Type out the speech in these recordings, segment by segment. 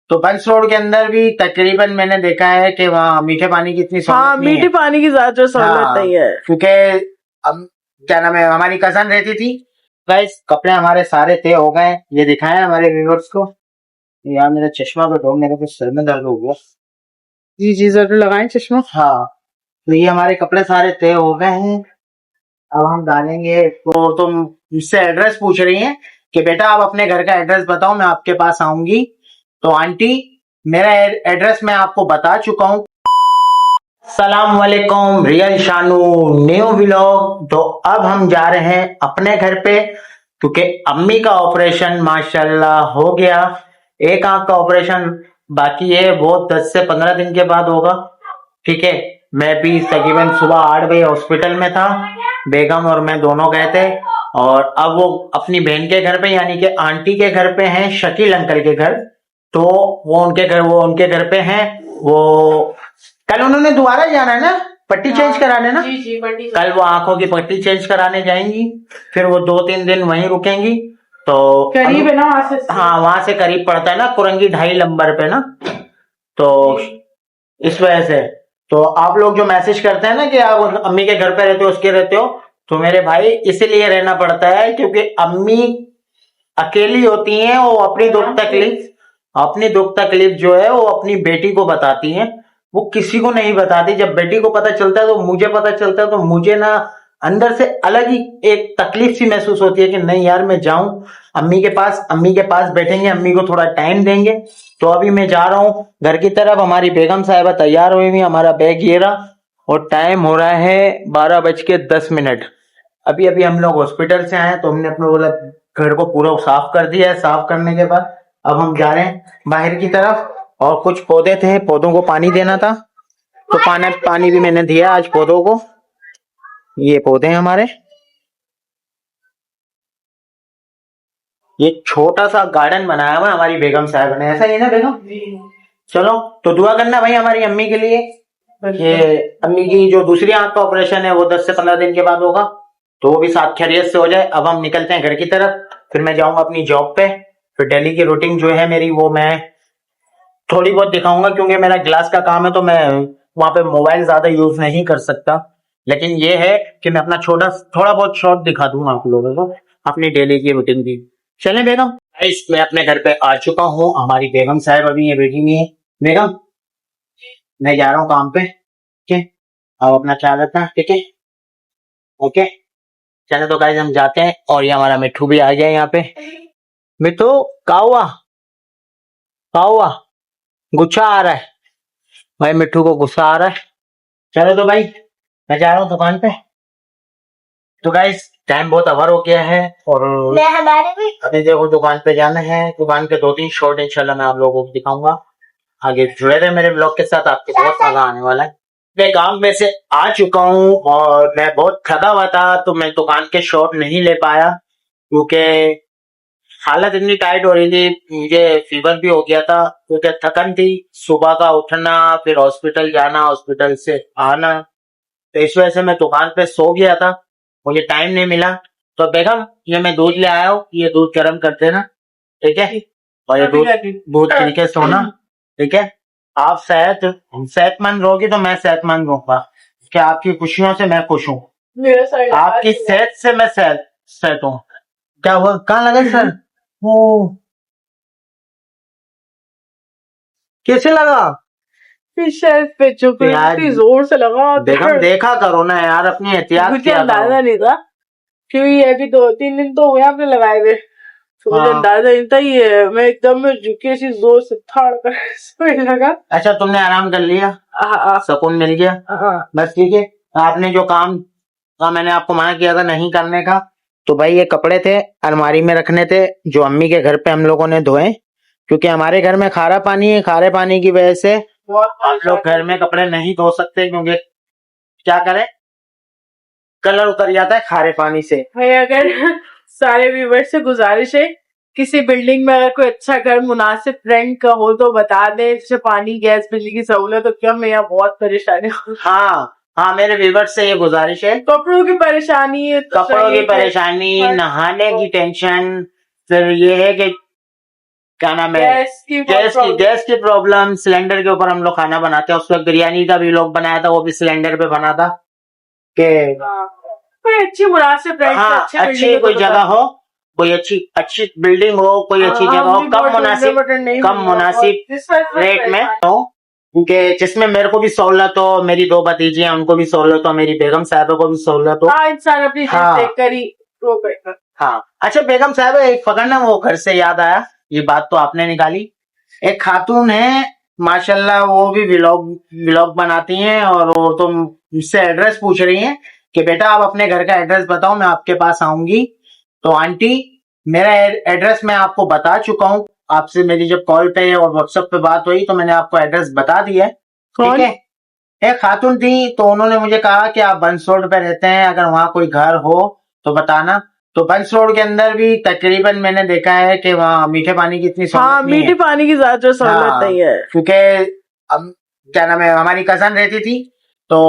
तो बंस रोड के अंदर भी तकरीबन मैंने देखा है कि वहाँ मीठे पानी की इतनी हाँ, सहूलत नहीं मीठे है। पानी की ज्यादा सहूलत हाँ, नहीं है। क्योंकि अब क्या नाम है, हमारी कजन रहती थी। गाइस कपड़े हमारे सारे तय हो गए, ये दिखाएं हमारे व्यूअर्स को। यार मेरा चश्मा तो दो, मेरे को सर में दर्द हो गया। जी जी, जरूर लगाएं चश्मा। हाँ, तो ये हमारे कपड़े सारे तय हो गए हैं। अब हम डालेंगे। तो तुम मुझसे एड्रेस पूछ रही हैं कि बेटा आप अपने घर का एड्रेस बताओ, मैं आपके पास आऊंगी। तो आंटी, मेरा एड्रेस मैं आपको बता चुका हूँ। सलाम वालेकुम, रियल शानू न्यू व्लॉग। तो अब हम जा रहे हैं अपने घर पे, क्योंकि अम्मी का ऑपरेशन माशाल्लाह हो गया। एक आंख का ऑपरेशन बाकी है, वो 10 से 15 दिन के बाद होगा। ठीक है, मैं भी तकरीबन सुबह 8 बजे हॉस्पिटल में था। बेगम और मैं दोनों गए थे। और अब वो अपनी बहन के घर पे यानी कि आंटी के घर पे हैं, शकील अंकल के घर। तो वो उनके घर पे हैं। वो कल उन्होंने दोबारा जाना है ना, पट्टी चेंज कराने ना। जी जी, पट्टी कल वो आंखों की पट्टी चेंज कराने जाएंगी, फिर वो 2-3 दिन वहीं रुकेंगी। तो करीब है ना वहां से? हाँ, वहां से करीब पड़ता है ना, कुरंगी 2.5 नंबर पे ना। तो इस वजह से तो आप लोग जो मैसेज करते हैं ना कि आप अम्मी के घर पे रहते हो, उसके रहते हो, तो मेरे भाई इसीलिए रहना पड़ता है क्योंकि अम्मी अकेली होती हैं। वो अपनी दुख तकलीफ जो है वो अपनी बेटी को बताती हैं, वो किसी को नहीं बताती। जब बेटी को पता चलता है तो मुझे पता चलता है, तो मुझे ना अंदर से अलग ही एक तकलीफ सी महसूस होती है कि नहीं यार, मैं जाऊं अम्मी के पास बैठेंगे, अम्मी को थोड़ा टाइम देंगे। तो अभी मैं जा रहा हूँ घर की तरफ। हमारी बेगम साहिबा तैयार हुई हुई, हमारा बैग ये रहा, और टाइम हो रहा है 12:10। अभी अभी हम लोग हॉस्पिटल से आए, तो हमने अपने बोला घर को पूरा साफ कर दिया है। साफ करने के बाद अब हम जा रहे हैं बाहर की तरफ। और कुछ पौधे थे, पौधों को पानी देना था, तो पानी भी मैंने दिया आज पौधों को। ये पौधे हैं हमारे। ये छोटा सा गार्डन बनाया हुआ है हमारी बेगम साहब ने, ऐसा ही ना बेगम? चलो, तो दुआ करना भाई हमारी अम्मी के लिए। ये अम्मी की जो दूसरी आंख का ऑपरेशन है वो 10 से 15 दिन के बाद होगा, तो वो भी साथ खैरियत से हो जाए। अब हम निकलते हैं घर की तरफ, फिर मैं जाऊंगा अपनी जॉब पे। फिर डेली की रूटीन जो है मेरी, वो मैं थोड़ी बहुत दिखाऊंगा, क्योंकि मेरा ग्लास का काम है, तो मैं वहां पे मोबाइल ज्यादा यूज नहीं कर सकता। लेकिन ये है कि मैं अपना थोड़ा बहुत शॉर्ट दिखा दूंगा आप लोगों को अपनी डेली की रूटीन की। चले बेगम? गाइस मैं अपने घर पे आ चुका हूँ, हमारी बेगम साहब अभी ये बैठी हुई है। बेगम, मैं जा रहा हूँ काम पे, ठीक है? अब अपना ख्याल रखना, ठीक है? ओके, चलो तो गाइस हम जाते हैं। और ये हमारा मिट्ठू भी आ गया यहाँ पे। मिट्ठू, का हुआ? गुस्सा आ रहा है भाई, मिट्ठू को गुस्सा आ रहा है। चलो तो भाई, मैं जा रहा हूँ दुकान पे। तो गाइस टाइम बहुत अवर हो गया है, और अभी देखो दुकान पे जाना है। दुकान के 2-3 शॉट इंशाल्लाह मैं आप लोगों को दिखाऊंगा। आगे जुड़े रहे मेरे ब्लॉग के साथ, आपको बहुत मजा आने वाला है। मैं काम में से आ चुका हूँ और मैं बहुत थका हुआ था, तो मैं दुकान के शॉट नहीं ले पाया, क्योंकि हालत इतनी टाइट हो रही थी। मुझे फीवर भी हो गया था, क्योंकि थकन थी, सुबह का उठना, फिर हॉस्पिटल जाना, हॉस्पिटल से आना। तो इस वजह से मैं दुकान पे सो गया था, मुझे टाइम नहीं मिला। तो बेगम, ये मैं दूध ले आया हूँ, ये दूध गर्म कर देना, ठीक है? और ये दूध पी के सोना, ठीक है? आप सेहतमंद रहोगी तो मैं सेहतमंद रहूंगा, कि आपकी खुशियों से मैं खुश हूँ, आपकी सेहत से मैं सेहत हूँ। क्या हुआ, कहाँ लगा सर? ओ, कैसे लगा? शेल्फ पे चुप यार इतनी जोर से लगा। बेगम देखा करो ना यार, अपनी एहतियात मुझे किया करो। अंदाजा नहीं था, क्योंकि ये अभी 2-3 दिन तो हुए आपने लगाए हुए, तो मुझे हाँ। अंदाजा नहीं था। ये मैं एकदम में झुके सी जोर से थाड़ कर सोने लगा। अच्छा, तुमने आराम कर लिया, सुकून मिल गया? हाँ। बस ठीक है। आपने जो काम का मैंने आपको मना किया था नहीं करने का, तो भाई ये कपड़े थे, अलमारी में रखने थे, जो अम्मी के घर पे हम लोगों ने धोए, क्योंकि हमारे घर में खारा पानी है। खारे पानी की वजह से हम लोग घर में कपड़े नहीं धो सकते, क्योंकि क्या करें, कलर उतर जाता है खारे पानी से। भाई अगर सारे व्यूवर्स से गुजारिश है, किसी बिल्डिंग में अगर कोई अच्छा घर मुनासिब रेंट का हो तो बता दे, जैसे पानी गैस बिजली की सहूलत, तो क्या मैं यहाँ बहुत परेशानी हूँ। हाँ, मेरे व्यूवर्स से ये गुजारिश है। कपड़ों की परेशानी है, कपड़ों की परेशानी, नहाने की टेंशन, फिर ये है कि क्या नाम है, गैस की गैस की प्रॉब्लम। सिलेंडर के ऊपर हम लोग खाना बनाते हैं। उस वक्त बिरयानी का भी लोग बनाया था, वो भी सिलेंडर पे बना था कि कोई अच्छी मुनासिब रेंट पे हाँ अच्छी कोई जगह हो, कोई अच्छी बिल्डिंग हो, कोई अच्छी जगह हो, कम मुनासिब रेट में हो, क्योंकि जिसमें मेरे को भी सहूलत हो, मेरी दो भतीजियां उनको भी सहूलत हो, मेरी बेगम साहबा को भी सहूलत हो। इंसान अपनी देख कर ही वो करेगा। हाँ अच्छा बेगम साहब, एक पकड़ना, वो घर से याद आया, ये बात तो आपने निकाली। एक खातून है माशाल्लाह, वो भी व्लॉग बनाती हैं, और वो तो मुझसे एड्रेस पूछ रही हैं कि बेटा आप अपने घर का एड्रेस बताओ, मैं आपके पास आऊंगी। तो आंटी, मेरा एड्रेस मैं आपको बता चुका हूँ, आपसे मेरी जब कॉल पे और व्हाट्सएप पे बात हुई तो मैंने आपको एड्रेस बता दिया है, ठीक है। एक खातून थी, तो उन्होंने मुझे कहा कि आप बंस रोड पे रहते हैं, अगर वहां कोई घर हो तो बताना। तो बंस रोड के अंदर भी तकरीबन मैंने देखा है कि वहाँ मीठे पानी की इतनी सहूलत नहीं है। मीठे पानी की ज्यादा सहूलत नहीं है, क्योंकि अब क्या नाम है, हमारी कजन रहती थी, तो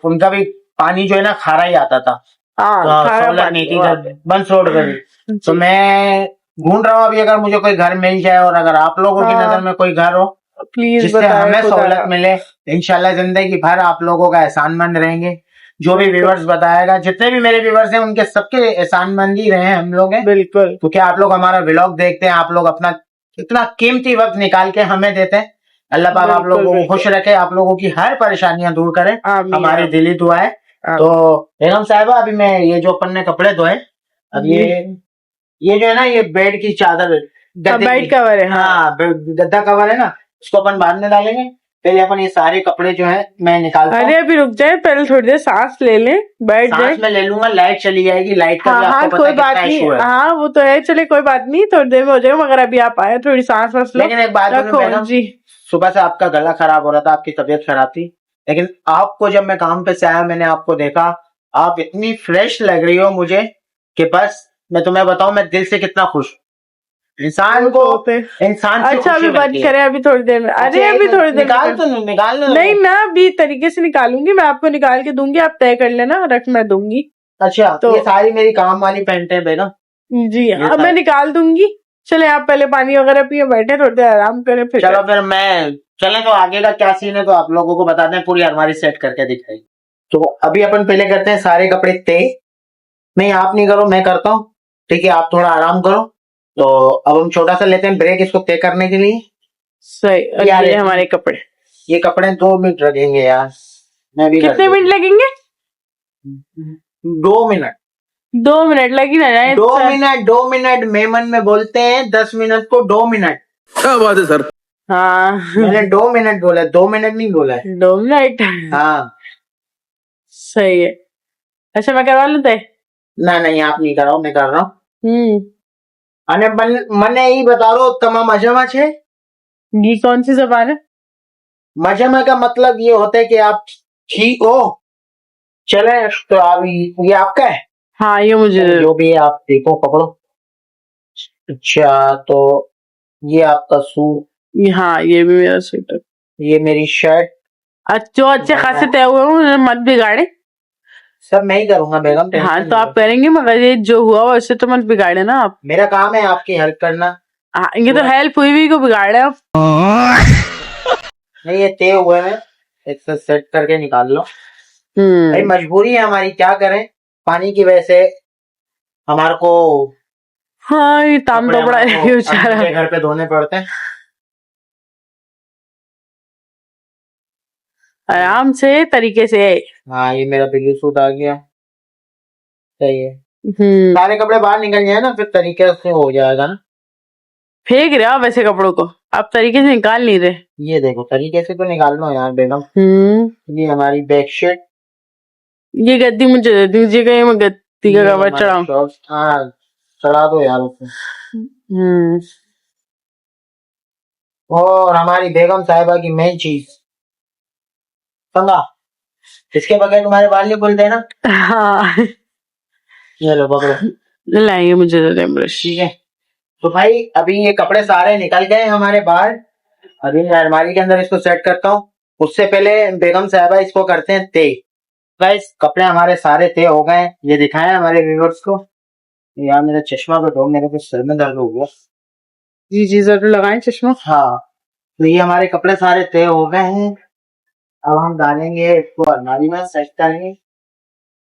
उनका भी पानी जो है ना खारा ही आता था, तो सहूलत नहीं थी बंस रोड पे भी। तो मैं ढूंढ रहा हूँ अभी, अगर मुझे कोई घर मिल जाए, और अगर आप लोगों की नजर में कोई घर हो प्लीज जिससे हमें सहूलत मिले, इंशाल्लाह जिंदगी भर आप लोगों का एहसानमंद रहेंगे। जो भी व्यूअर्स बताएगा, जितने भी मेरे व्यूअर्स हैं, उनके सबके एहसानमंद ही रहे हैं हम लोग हैं, बिल्कुल, क्योंकि आप लोग हमारा व्लॉग देखते हैं, आप लोग अपना इतना कीमती वक्त निकाल के हमें देते हैं। अल्लाह पाक आप लोगों को खुश रखे, आप लोगों की हर परेशानियां दूर करे, हमारी दिली दुआ है। तो बेगम साहिबा, अभी मैं ये जो अपन ने कपड़े धोए, अब ये जो है ना, ये बेड की चादर, बेड कवर है, हाँ गद्दा कवर है ना, इसको अपन बाद में डालेंगे। पहले अपन ये सारे कपड़े जो है मैं निकालता हूं। अरे अभी रुक जाए, पहले थोड़ी देर सांस ले लें, बैठ जाए। सांस में ले लूंगा, लाइट चली जाएगी, लाइट का भी आपको पता कोई है बात कितना नहीं, इशू है। हाँ वो तो है, चले कोई बात नहीं, थोड़ी देर में हो जाएगा, मगर अभी आप आए, थोड़ी सांस वास लो। लेकिन एक बात रखो जी, सुबह से आपका गला खराब हो रहा था, आपकी तबीयत खराब थी, लेकिन आपको जब मैं काम पे से आया, मैंने आपको देखा, आप इतनी फ्रेश लग रही हो मुझे कि बस मैं तुम्हें बताऊं, मैं दिल से कितना खुश हूं। इंसान से अच्छा अभी बंद करें, अभी थोड़ी देर में, अरे अभी थोड़ी देर निकाल नहीं ना, अभी तरीके से निकालूंगी, मैं आपको निकाल के दूंगी, आप तय कर लेना, रख मैं दूंगी। अच्छा तो ये सारी मेरी काम वाली पैंट है बेगम जी, अब मैं निकाल दूंगी। चले आप पहले पानी वगैरह पिए, बैठे थोड़ी देर आराम करें, फिर चलो फिर मैं चले, तो आगे का क्या सीन है तो आप लोगों को बताते हैं, पूरी अलमारी सेट करके दिखाई। तो अभी अपन पहले करते हैं सारे कपड़े तय। नहीं आप नहीं करो, मैं करता हूँ, ठीक है, आप थोड़ा आराम करो। तो अब हम छोटा सा लेते हैं ब्रेक इसको तय करने के लिए। सही, ये हमारे कपड़े, ये कपड़े 2 मिनट लगेंगे यार, मैं भी कितने मिनट लगेंगे? 2 मिनट 2 मिनट लगी ना जाए, 2 मिनट मेमन में बोलते हैं 10 मिनट को 2 मिनट। क्या बात है सर? हाँ मैंने 2 मिनट बोला, 2 मिनट नहीं बोला है, 2 मिनट। हाँ सही है। अच्छा मैं करवा लूं तय? नहीं आप नहीं कराओ, मैं कर रहा हूँ। અને મને એ बताओ, तमा मजामा छे? ये कौन सी जबान है? मजामा का मतलब ये होता है कि आप ठीक हो। चले तो अभी ये आपका है? हाँ ये मुझे, जो भी है आप देखो, पकड़ो। अच्छा तो ये आपका सूट, हाँ ये भी मेरा सूट है, ये मेरी शर्ट। जो अच्छे खासे तय हुए उन्हें मत बिगाड़े, सब मैं ही करूंगा बेगम। हाँ तो आप करेंगे, मगर ये जो हुआ उससे तो मत बिगाड़े ना आप। मेरा काम है आपकी हेल्प करना। हाँ ये तो हेल्प हुई भी को बिगाड़े आप। नहीं ये तय हुए हैं, एक से सेट करके निकाल लो। भाई मजबूरी है हमारी, क्या करें, पानी की वजह से हमारे को, हाँ ये ताम तो बड़ा है बेचारा, घर पे धोने पड़ते हैं। आराम से तरीके से। हाँ ये मेरा बिल्ली सूट आ गया, सही है। सारे कपड़े बाहर निकल जाए ना, फिर तरीके से हो जाएगा ना। फेंक रहे हो वैसे कपड़ों को, आप तरीके से निकाल नहीं रहे। ये देखो तरीके से तो निकाल लो यार बेगम। ये हमारी बेडशीट, ये गद्दी मुझे दे दीजिएगा, ये मैं गद्दी का कवर चढ़ाऊं? हाँ चढ़ा दो यार उसमें। और हमारी बेगम साहिबा की मेन चीज कंघा, इसके बगैर तुम्हारे बाल नहीं खुलते ना। हाँ ये लो पकड़ो, लाइए मुझे दे दें ब्रश। ठीक है। तो भाई अभी ये कपड़े सारे निकल गए हमारे बाहर, अभी मैं अलमारी के अंदर इसको सेट करता हूँ। उससे पहले बेगम साहिबा इसको करते हैं तय। गाइस कपड़े हमारे सारे तय हो गए, ये दिखाएं हमारे व्यूअर्स को। यार मेरा चश्मा तो दो, मेरे को सिर में दर्द हो गया। जी जी जरूर लगाएं चश्मा। हाँ, तो ये हमारे कपड़े सारे तय हो गए हैं। अब हम डालेंगे इसको अलमारी में, सेट करेंगे।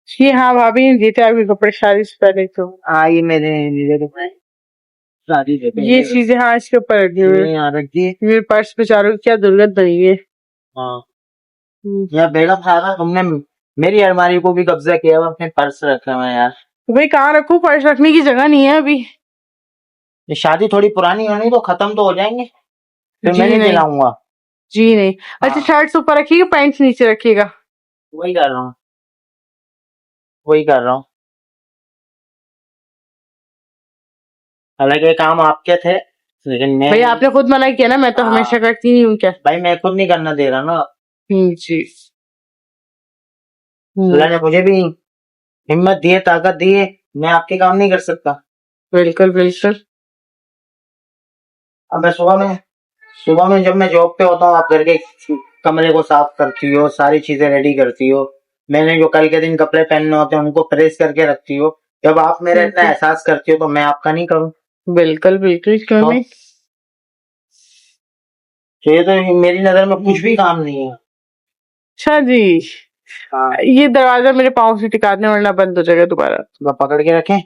जी हाँ भाभी ने देते आपके कपड़े शादी से पहले तो। हाँ, ये मेरे कपड़े शादी से ये पहले चीजें हाँ इसके ऊपर रखी हुई ये यहाँ रख दिए। मेरे पर्स बेचारों की क्या दुर्गंध बनी है। हाँ, यार बेगम साहब, तुमने मेरी अलमारी को भी कब्जा किया हुआ, अपने पर्स रखा हुआ है यार। तो भाई कहाँ रखूं, पर्स रखने की जगह नहीं है अभी। ये शादी थोड़ी पुरानी होनी तो खत्म तो हो जाएंगे, फिर जी मैं नहीं नहीं, दिलाऊंगा। जी नहीं। अच्छा हाँ, शर्ट्स ऊपर रखिएगा, पैंट्स नीचे रखिएगा। वही कर रहा हूँ, वही कर रहा हूँ। हालांकि ये काम आपके थे, लेकिन मैं भाई आपने खुद मना किया ना, मैं तो हाँ, हमेशा करती नहीं हूँ क्या। भाई मैं खुद नहीं करना दे रहा ना। जी। अल्लाह ने मुझे भी हिम्मत दी है, ताकत दी है, मैं आपके काम नहीं कर सकता। बिल्कुल बिल्कुल। अब मैं सुबह में जब मैं जॉब पे होता हूँ, आप घर के कमरे को साफ करती हो, सारी चीजें रेडी करती हो, मैंने जो कल के दिन कपड़े पहनने होते हैं उनको प्रेस करके रखती हो। जब आप मेरा इतना एहसास करती हो तो मैं आपका नहीं करूँ? बिल्कुल बिल्कुल, क्यों तो नहीं। ये तो मेरी नजर में कुछ भी काम नहीं है। अच्छा जी, हाँ, ये दरवाजा मेरे पाँव से टिका दें वरना बंद हो जाएगा दोबारा। तो पकड़ के रखें।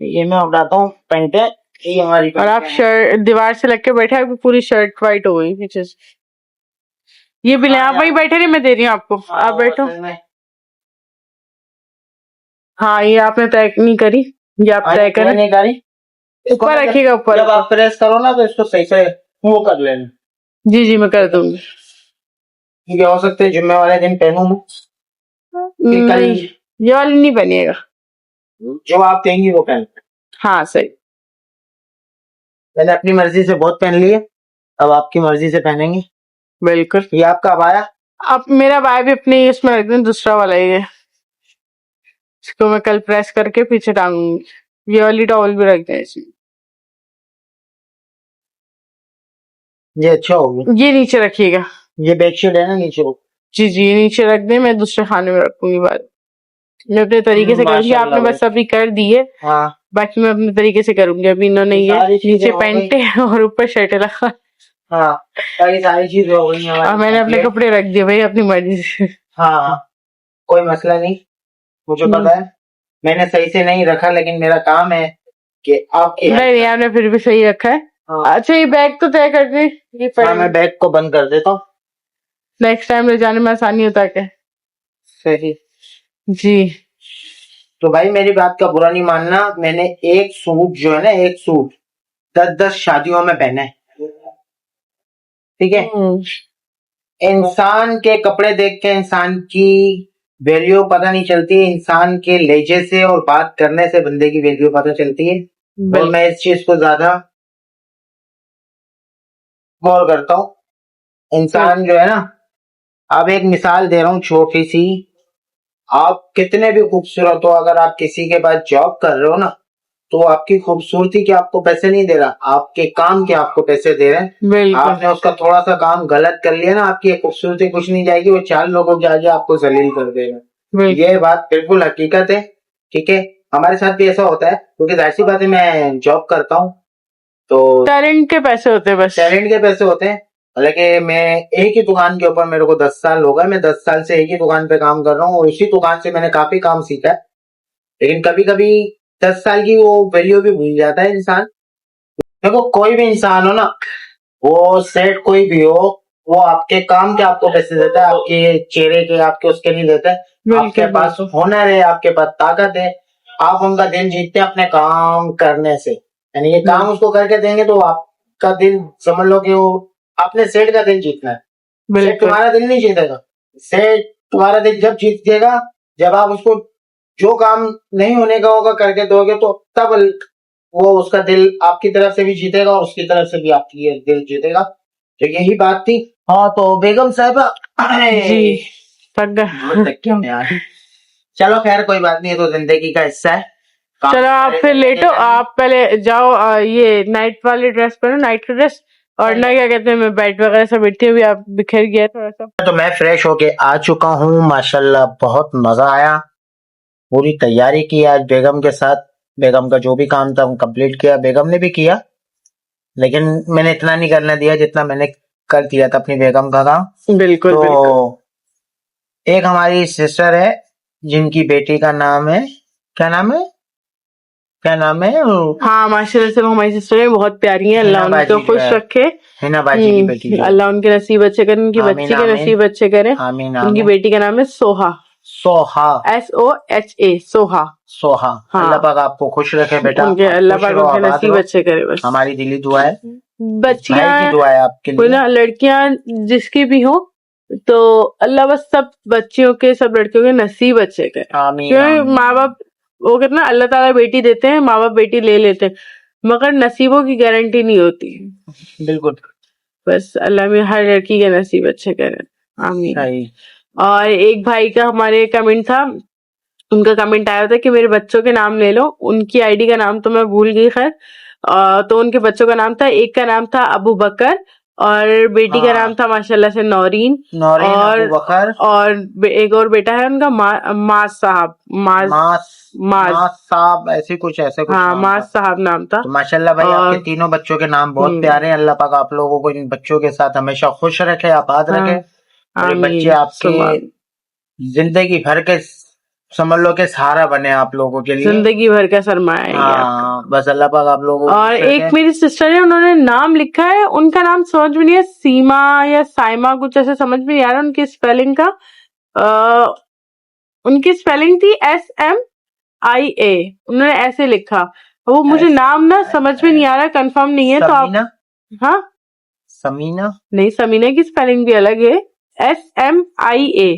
ये मैं उठाता हूँ पैंटे, ये हमारी और आप पैंटें हैं। शर्ट दीवार से लग के बैठे, आपकी पूरी शर्ट व्हाइट हो गई पीछे से। ये भी ले, हाँ आप वहीं यार, बैठे रहिए, मैं दे रही हूँ आपको, हाँ, आप वो बैठो। असल में हाँ ये आपने तय नहीं करी, ये आप तय करें। नहीं करी। इसको ऊपर ना रखिएगा, ऊपर जब आप प्रेस करो ना तो इसको सही से वो कर लेना। जी जी मैं कर दूंगी। ठीक है, हो सकते है जुम्मे वाले दिन पहनूं मैं, कि कल नहीं ये वाली नहीं बनिएगा। जो आप कहेंगी वो पहन। हाँ सही। मैंने अपनी मर्जी से बहुत पहन लिए, अब आपकी मर्जी से पहनेंगे। बिल्कुल। ये आपका अबाया, आप मेरा बाय भी अपने इसमें रख दें, दूसरा वाला ये, इसको मैं कल प्रेस करके पीछे टांगूंगी। ये वाली टॉवल भी रख दें इसमें। ये अच्छा होगा। ये नीचे रखिएगा। ये बेडशीट है ना नीचे वो। जी जी ये नीचे रख दें, मैं दूसरे खाने में रखूंगी बाद। मैं अपने तरीके से करूंगी, माशाल्लाह आपने भाई। बस अभी कर दी है, हाँ, बाकी मैं अपने तरीके से करूंगी। अभी इन्होंने ये सारी चीजें नीचे हो गई। पैंटे और ऊपर शर्ट रखा, हाँ, बाकी सारी चीजें हो गई और हमारी मैंने अपने कंप्लीट। कपड़े रख दिए भाई अपनी मर्जी से। हाँ हाँ, कोई मसला नहीं, मुझे पता है मैंने सही से नहीं रखा, लेकिन मेरा काम है कि आपकी नहीं नहीं आपने फिर भी सही रखा है। हाँ, अच्छा ये बैग तो तय कर दें, ये हाँ, मैं बैग को बंद कर देता हूँ। नेक्स्ट टाइम ले जाने में आसानी होता है। सही। जी तो भाई मेरी बात का बुरा नहीं मानना, मैंने एक सूट जो है ना, एक सूट 10-10 शादियों में पहने, ठीक है। इंसान के कपड़े देख के इंसान की वैल्यू पता नहीं चलती है, इंसान के लहजे से और बात करने से बंदे की वैल्यू पता चलती है। और मैं इस चीज को ज्यादा गौर करता हूँ। इंसान जो है ना, अब एक मिसाल दे रहा हूँ छोटी सी, आप कितने भी खूबसूरत हो, अगर आप किसी के पास जॉब कर रहे हो ना, तो आपकी खूबसूरती के आपको पैसे नहीं दे रहा, आपके काम के आपको पैसे दे रहे हैं। आपने उसका थोड़ा सा काम गलत कर लिया ना, आपकी खूबसूरती कुछ नहीं जाएगी, वो 4 लोगों के आगे आपको जलील कर देगा। ये बात बिल्कुल हकीकत है, ठीक है। हमारे साथ भी ऐसा होता है, क्योंकि जाहिर सी बात है मैं जॉब करता हूँ, तो टैलेंट के पैसे होते हैं बस। टैलेंट के पैसे होते हैं। हालांकि मैं एक ही दुकान के ऊपर, मेरे को 10 साल हो गए, मैं 10 साल से एक ही दुकान पे काम कर रहा हूँ, और उसी दुकान से मैंने काफी काम सीखा है। लेकिन कभी कभी 10 साल की वो वैल्यू भी भूल जाता है इंसान। देखो कोई भी इंसान हो ना, वो सेठ कोई भी हो, वो आपके काम के आपको पैसे देता है, आपके चेहरे के आपके उसके नहीं देता है। आपके पास हुनर है, आपके पास ताकत है, आप उनका दिल जीतते हैं अपने काम करने से। यानी ये काम उसको करके देंगे तो आपका दिल, समझ लो कि वो अपने सेठ का दिल जीतना है। सेठ तुम्हारा दिल नहीं जीतेगा। सेठ तुम्हारा दिल जब जीत देगा, जब आप उसको जो काम नहीं होने का होगा करके दोगे, तो तब वो उसका दिल आपकी तरफ से भी जीतेगा और उसकी तरफ से भी आपकी दिल जीतेगा। तो यही बात थी। हाँ तो बेगम साहिबा जी क्यों यार, चलो खैर कोई बात नहीं, ये तो जिंदगी का हिस्सा है। चलो आप फिर लेटो, आप पहले जाओ ये नाइट वाली ड्रेस पहनो, नाइट ड्रेस, और ना क्या कहते हैं, मैं बेड वगैरह सब बैठी हुई, आप बिखर गया थोड़ा सा। तो मैं फ्रेश होके आ चुका हूँ, माशाल्लाह बहुत मजा आया, पूरी तैयारी की आज बेगम के साथ। बेगम का जो भी काम था कंप्लीट किया, बेगम ने भी किया। लेकिन मैंने इतना नहीं करने दिया जितना मैंने कर दिया था अपनी बेगम का काम। बिल्कुल तो बिल्कुल। एक हमारी सिस्टर है जिनकी बेटी का नाम है, क्या नाम है, क्या नाम है, हाँ माशाल्लाह से वो हमारी सिस्टर है, बहुत प्यारी है, अल्लाह हिना उनको बाजी जो खुश है, रखे। हिना बाजी की बेटी जो है। अल्लाह उनके नसीब अच्छे करे, उनकी आमीन, बच्ची के आमीन। नसीब अच्छे करे। आमीन उनकी आमीन। बेटी का नाम है सोहा, सोहा, SOHA, सोहा। सोहा। हाँ। अल्लाह पाक आपको खुश रखे बेटा, उनके आप अल्लाह खुश पाक रहो, उनके आबाद नसीब रहो। अच्छे करे बस। हमारी दिली दुआ है, भाई बच्चियां की दुआ है आपके कोई लिए। ना, लड़कियां जिसकी भी हो, तो अल्लाह बस सब बच्चियों के, सब लड़कियों के नसीब अच्छे करे। आमीन क्योंकि आमीन। माँ बाप वो कहते ना, अल्लाह ताला बेटी देते हैं, माँ बाप बेटी ले लेते हैं, मगर नसीबों की गारंटी नहीं होती। बिल्कुल बस अल्लाह में हर लड़की के नसीब अच्छे करे, आमीन। सही। और एक भाई का हमारे कमेंट था, उनका कमेंट आया था कि मेरे बच्चों के नाम ले लो। उनकी आईडी का नाम तो मैं भूल गई, खैर। तो उनके बच्चों का नाम था, एक का नाम था अबू बकर और बेटी का नाम था माशाल्लाह से नौरीन। नौरीन, और अबू बकर एक और बेटा है उनका माज साहब, माज साहब, ऐसे कुछ हाँ नाम माज था। साहब नाम था। तो माशाल्लाह भाई आपके तीनों बच्चों के नाम बहुत प्यारे हैं। अल्लाह पाक आप लोगों को इन बच्चों के साथ हमेशा खुश रखे, आबाद रखे। और ये बच्चे आपके जिंदगी भर के समझ लो के सहारा बने आप लोगों के लिए, जिंदगी भर का सरमाया है हाँ, बस अल्लाह पाक आप लोगों को। और एक मेरी सिस्टर है, उन्होंने नाम लिखा है, उनका नाम समझ में नहीं है, सीमा या साइमा कुछ ऐसे समझ में नहीं आ रहा उनकी स्पेलिंग का। उनकी स्पेलिंग थी SMIA, उन्होंने ऐसे लिखा। वो मुझे नाम ना समझ में नहीं आ रहा, कंफर्म नहीं है। तो आप, हाँ समीना नहीं, समीना की स्पेलिंग भी अलग है, SMIA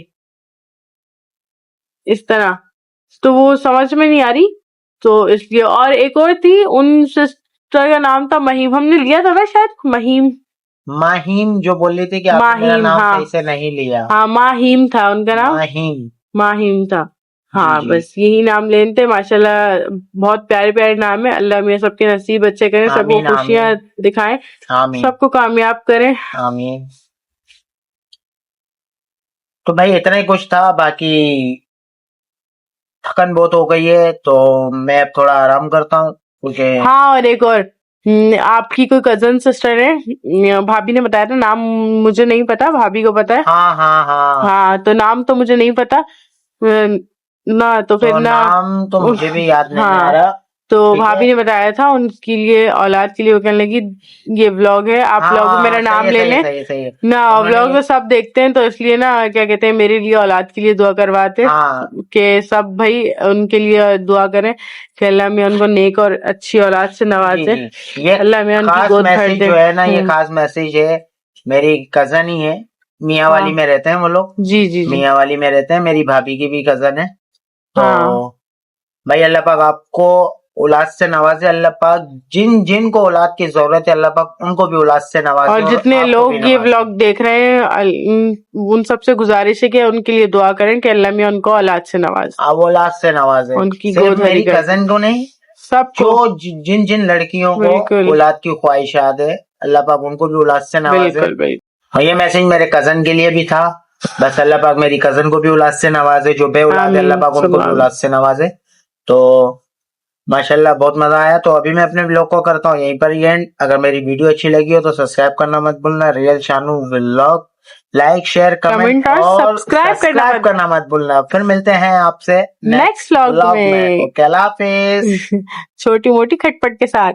इस तरह, तो वो समझ में नहीं आ रही, तो इसलिए। और एक और थी, उन सिस्टर का नाम था महीम, हमने लिया था ना शायद, माहीम जो बोल रही थी कि आपने मेरा नाम सही से नहीं लिया। हाँ माहीम था उनका नाम, माहीम था। हाँ जी। बस यही नाम लेते। माशाल्लाह बहुत प्यारे प्यारे नाम है। अल्लाह मेरे सबके नसीब अच्छे करें, सबको खुशियां दिखाएं, सबको कामयाब करें, आमीन। तो भाई इतना ही कुछ था, बाकी थकन बहुत हो गई है तो मैं अब थोड़ा आराम करता हूँ क्योंकि। हाँ और एक और, आपकी कोई कजन सिस्टर है, भाभी ने बताया था, नाम मुझे नहीं पता, भाभी को पता है। हाँ तो नाम तो मुझे नहीं पता ना, तो फिर ना नाम तो मुझे भी याद नहीं आ रहा। तो भाभी ने बताया था उनके लिए, औलाद के लिए, वो कहने लगी ये व्लॉग है, आप लोग मेरा नाम ले लें ना, व्लॉग तो सब देखते हैं, तो इसलिए ना क्या कहते हैं, मेरे लिए औलाद के लिए दुआ करवाते कि सब भाई उनके लिए दुआ करें कि अल्लाह में उनको नेक और अच्छी औलाद से नवाजे, अल्लाह में उनकी गोद भर दे। जो है ना, ये खास मैसेज है, मेरी कजन ही है, मियाँ वाली में रहते हैं वो लोग। जी मियाँ वाली में रहते हैं, मेरी भाभी की भी कजन है। तो भाई अल्लाह पाक आपको औलाद से नवाजे, अल्लाह पाक जिन को औलाद की जरूरत है अल्लाह पाक उनको भी औलाद से नवाजे। और जितने लोग ये व्लॉग देख रहे हैं, उन सबसे गुजारिश है कि उनके लिए दुआ करें कि अल्लाह में उनको औलाद से नवाजे, औलाद से नवाजे, उनकी सिर्फ मेरी कजन को नहीं, सबको, जिन लड़कियों को औलाद की ख्वाहिशात है अल्लाह पाक उनको भी औलाद से नवाजे। और ये मैसेज मेरे कजन के लिए भी था, बस अल्लाह पाक मेरी कजन को भी औलाद से नवाजे, जो बे औलाद है अल्लाह पाक उनको भी औलाद से नवाजे। तो माशाल्लाह बहुत मजा आया। तो अभी मैं अपने व्लॉग को करता हूँ यहीं पर ही एंड। अगर मेरी वीडियो अच्छी लगी हो तो सब्सक्राइब करना मत भूलना, real Shanu vlog, like share comment और सब्सक्राइब करना मत भूलना। फिर मिलते हैं आपसे नेक्स्ट व्लॉग में। ओके, अल्लाह हाफिज। छोटी मोटी खटपट के साथ।